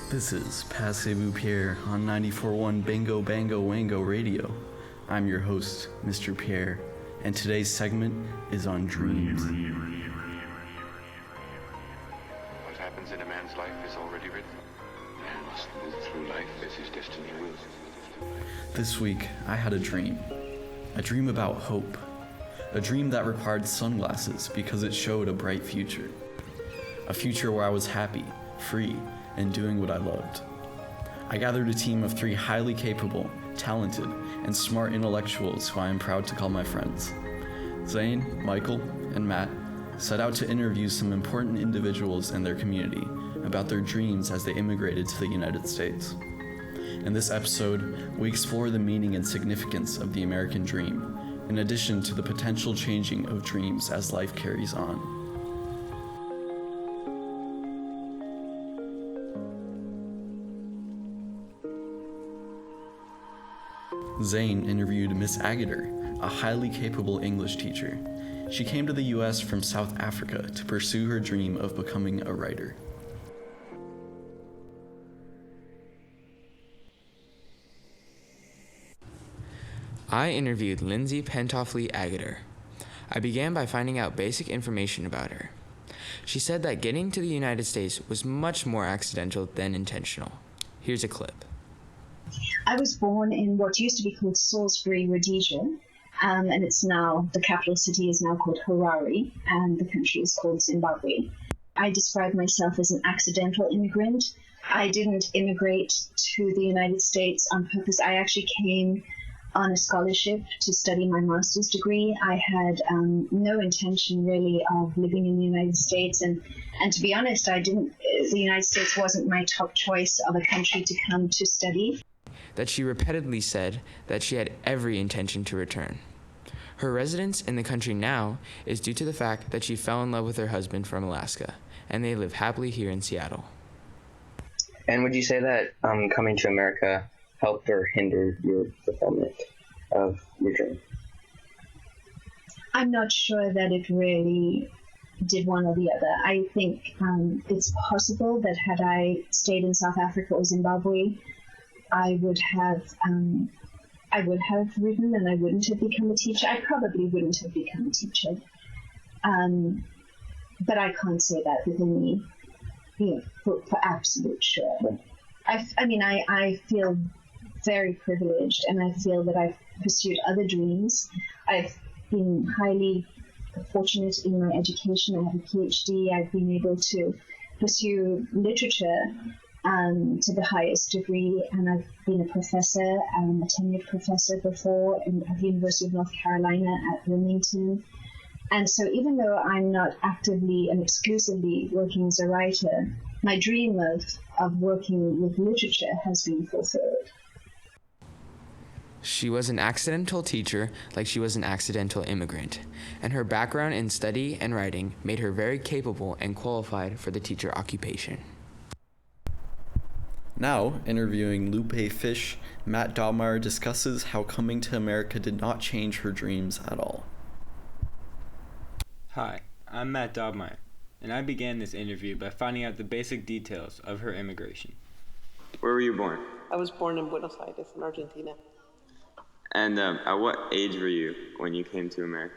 This is Passez-vous, Pierre on 94.1 Bingo Bango Wango Radio. I'm your host, Mr. Pierre, and today's segment is on dreams. What happens in a man's life is already written. Man must move through life as his destiny wills. This week, I had a dream about hope. A dream that required sunglasses because it showed a bright future. A future where I was happy, free, and doing what I loved. I gathered a team of 3 highly capable, talented, and smart intellectuals who I am proud to call my friends. Zane, Michael, and Matt set out to interview some important individuals in their community about their dreams as they immigrated to the United States. In this episode, we explore the meaning and significance of the American dream, in addition to the potential changing of dreams as life carries on. Zane interviewed Miss Agater, a highly capable English teacher. She came to the US from South Africa to pursue her dream of becoming a writer. I interviewed Lindsay Pentoffley Agater. I began by finding out basic information about her. She said that getting to the United States was much more accidental than intentional. Here's a clip. I was born in what used to be called Salisbury, Rhodesia, and it's now, the capital city is now called Harare, and the country is called Zimbabwe. I describe myself as an accidental immigrant. I didn't immigrate to the United States on purpose. I actually came on a scholarship to study my master's degree. I had no intention really of living in the United States, and to be honest, the United States wasn't my top choice of a country to come to study. That she repeatedly said that she had every intention to return. Her residence in the country now is due to the fact that she fell in love with her husband from Alaska, and they live happily here in Seattle. And would you say that coming to America helped or hindered your fulfillment of your dream? I'm not sure that it really did one or the other. I think it's possible that had I stayed in South Africa or Zimbabwe, I would have written and I wouldn't have become a teacher. I probably wouldn't have become a teacher. But I can't say that with any, for absolute sure. I feel very privileged, and I feel that I've pursued other dreams. I've been highly fortunate in my education. I have a PhD. I've been able to pursue literature to the highest degree, and I've been a professor, a tenured professor before at the University of North Carolina at Wilmington. And so even though I'm not actively and exclusively working as a writer, my dream of working with literature has been fulfilled. She was an accidental teacher like she was an accidental immigrant, and her background in study and writing made her very capable and qualified for the teacher occupation. Now, interviewing Lupe Fish, Matt Dobmeyer discusses how coming to America did not change her dreams at all. Hi, I'm Matt Dobmeyer, and I began this interview by finding out the basic details of her immigration. Where were you born? I was born in Buenos Aires, in Argentina. And at what age were you when you came to America?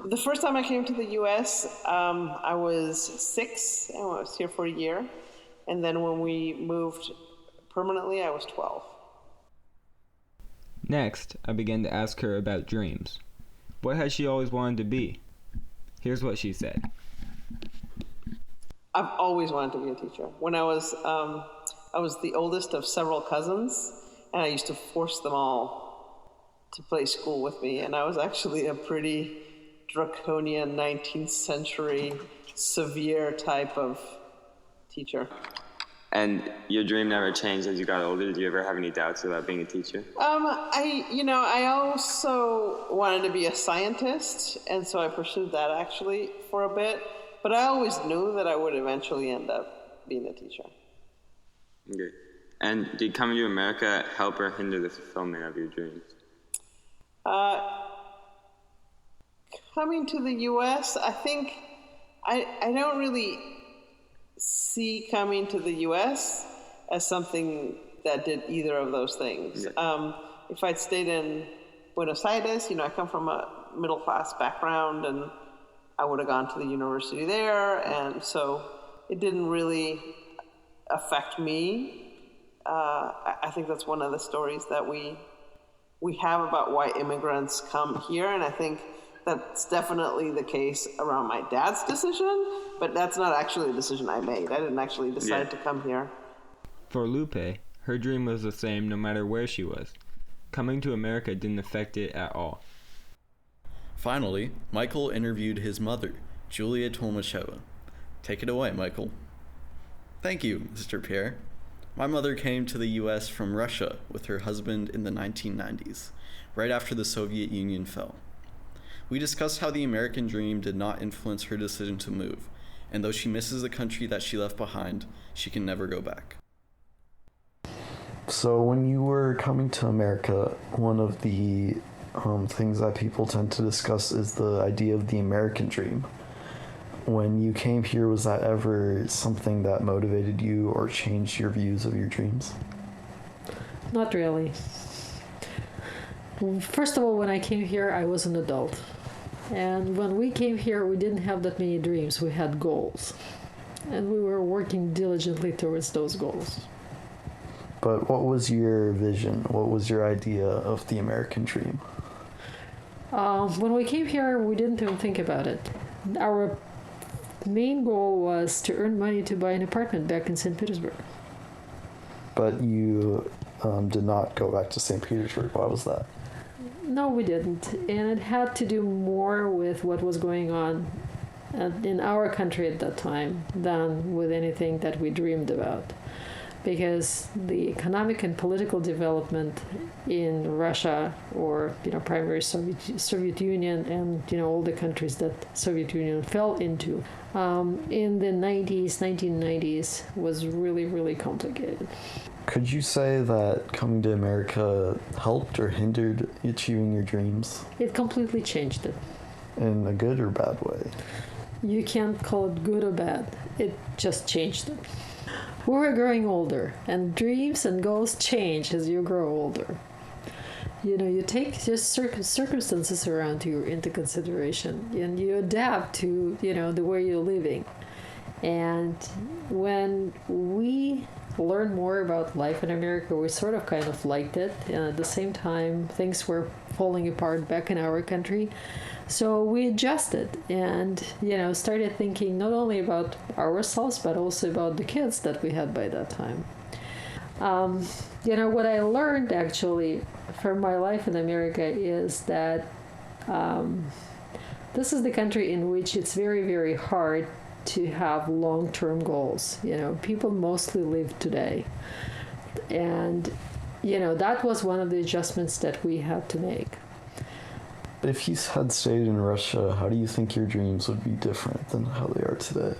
The first time I came to the U.S., I was 6, and I was here for a year. And then when we moved permanently, I was 12. Next, I began to ask her about dreams. What has she always wanted to be? Here's what she said. I've always wanted to be a teacher. When I was the oldest of several cousins, and I used to force them all to play school with me, and I was actually a pretty draconian 19th century severe type of teacher. And your dream never changed as you got older? Did you ever have any doubts about being a teacher? I also wanted to be a scientist, and so I pursued that actually for a bit, but I always knew that I would eventually end up being a teacher. Okay. And did coming to America help or hinder the fulfillment of your dreams? Coming to the U.S., I think I don't really see coming to the U.S. as something that did either of those things. If I'd stayed in Buenos Aires, I come from a middle-class background, and I would have gone to the university there, and so it didn't really affect me. I think that's one of the stories that we have about why immigrants come here, and I think that's definitely the case around my dad's decision, but that's not actually a decision I made. I didn't actually decide to come here. For Lupe, her dream was the same no matter where she was. Coming to America didn't affect it at all. Finally, Michael interviewed his mother, Julia Tolmacheva. Take it away, Michael. Thank you, Mr. Pierre. My mother came to the U.S. from Russia with her husband in the 1990s, right after the Soviet Union fell. We discussed how the American dream did not influence her decision to move, and though she misses the country that she left behind, she can never go back. So when you were coming to America, one of the things that people tend to discuss is the idea of the American dream. When you came here, was that ever something that motivated you or changed your views of your dreams? Not really. First of all, when I came here, I was an adult. And when we came here, we didn't have that many dreams. We had goals. And we were working diligently towards those goals. But what was your vision? What was your idea of the American dream? When we came here, we didn't even think about it. Our main goal was to earn money to buy an apartment back in St. Petersburg. But you did not go back to St. Petersburg. Why was that? No, we didn't. And it had to do more with what was going on in our country at that time than with anything that we dreamed about. Because the economic and political development in Russia, or primarily Soviet Union, and all the countries that Soviet Union fell into in the 1990s, was really, really complicated. Could you say that coming to America helped or hindered achieving your dreams? It completely changed it. In a good or bad way? You can't call it good or bad. It just changed it. We were growing older, and dreams and goals change as you grow older. You take just circumstances around you into consideration, and you adapt to, the way you're living. And when we learned more about life in America, we sort of kind of liked it. And at the same time, things were falling apart back in our country. So we adjusted and, started thinking not only about ourselves, but also about the kids that we had by that time. What I learned actually from my life in America is that this is the country in which it's very, very hard to have long-term goals. People mostly live today. And, that was one of the adjustments that we had to make. If you had stayed in Russia, how do you think your dreams would be different than how they are today?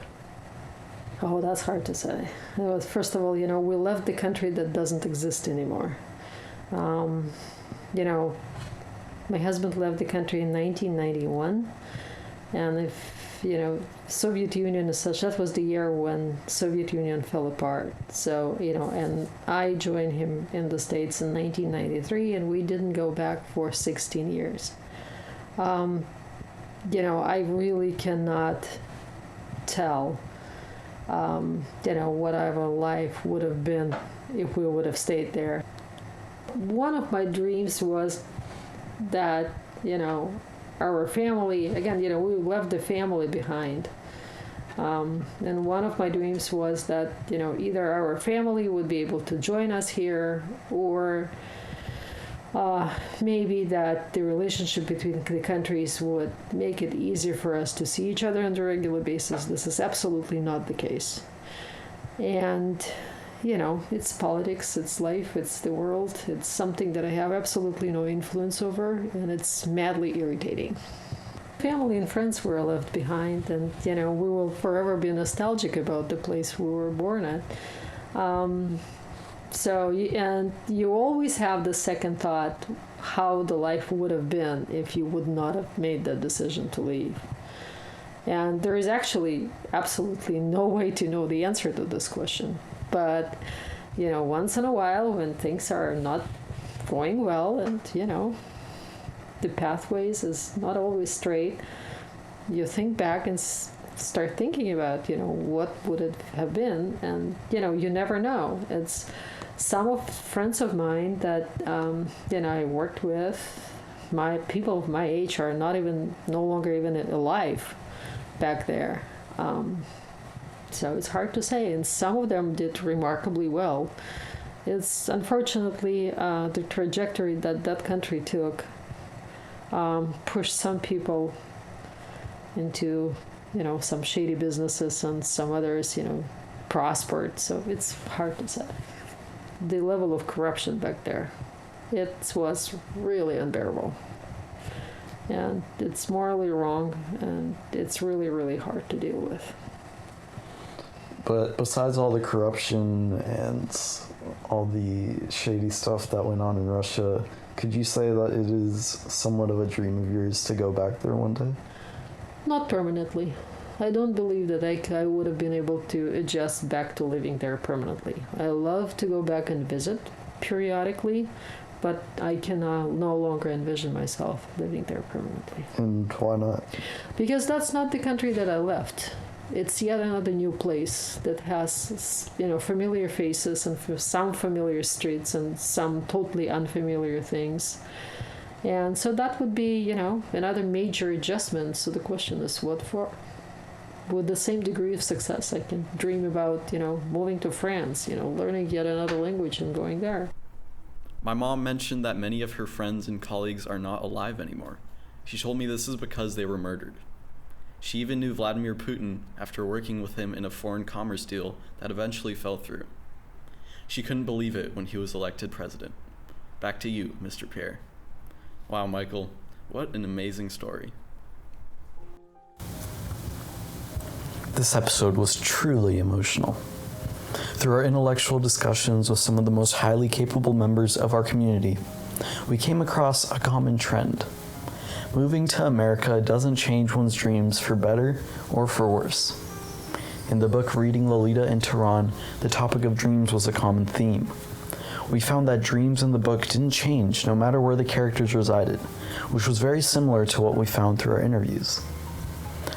Oh, that's hard to say. First of all, we left the country that doesn't exist anymore. My husband left the country in 1991. And if, Soviet Union as such, that was the year when Soviet Union fell apart. So, and I joined him in the States in 1993, and we didn't go back for 16 years. I really cannot tell, what our life would have been if we would have stayed there. One of my dreams was that, our family, again, we left the family behind. And one of my dreams was that, either our family would be able to join us here, or maybe that the relationship between the countries would make it easier for us to see each other on a regular basis. This is absolutely not the case. And, it's politics, it's life, it's the world. It's something that I have absolutely no influence over, and it's madly irritating. Family and friends were left behind, and, we will forever be nostalgic about the place we were born at. So you always have the second thought, how the life would have been if you would not have made that decision to leave. And there is actually absolutely no way to know the answer to this question. But, once in a while when things are not going well and, the pathways is not always straight, you think back and start thinking about, what would it have been? And, you never know. It's some of friends of mine that, I worked with, my people of my age are no longer even alive back there. So it's hard to say. And some of them did remarkably well. It's unfortunately the trajectory that country took pushed some people into, some shady businesses, and some others, prospered. So it's hard to say. The level of corruption back there, it was really unbearable. And it's morally wrong, and it's really, really hard to deal with. But besides all the corruption and all the shady stuff that went on in Russia, could you say that it is somewhat of a dream of yours to go back there one day? Not permanently. I don't believe that I would have been able to adjust back to living there permanently. I love to go back and visit periodically, but I can no longer envision myself living there permanently. And why not? Because that's not the country that I left. It's yet another new place that has, familiar faces and some familiar streets and some totally unfamiliar things. And so that would be, another major adjustment. So the question is, what for? With the same degree of success, I can dream about, moving to France, learning yet another language and going there. My mom mentioned that many of her friends and colleagues are not alive anymore. She told me this is because they were murdered. She even knew Vladimir Putin after working with him in a foreign commerce deal that eventually fell through. She couldn't believe it when he was elected president. Back to you, Mr. Pierre. Wow, Michael, what an amazing story. This episode was truly emotional. Through our intellectual discussions with some of the most highly capable members of our community, we came across a common trend. Moving to America doesn't change one's dreams for better or for worse. In the book Reading Lolita in Tehran, the topic of dreams was a common theme. We found that dreams in the book didn't change no matter where the characters resided, which was very similar to what we found through our interviews.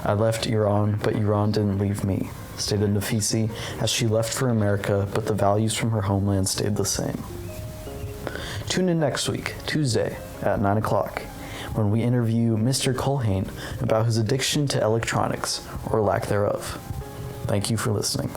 I left Iran, but Iran didn't leave me, stated Nafisi as she left for America, but the values from her homeland stayed the same. Tune in next week, Tuesday, at 9 o'clock, when we interview Mr. Culhane about his addiction to electronics, or lack thereof. Thank you for listening.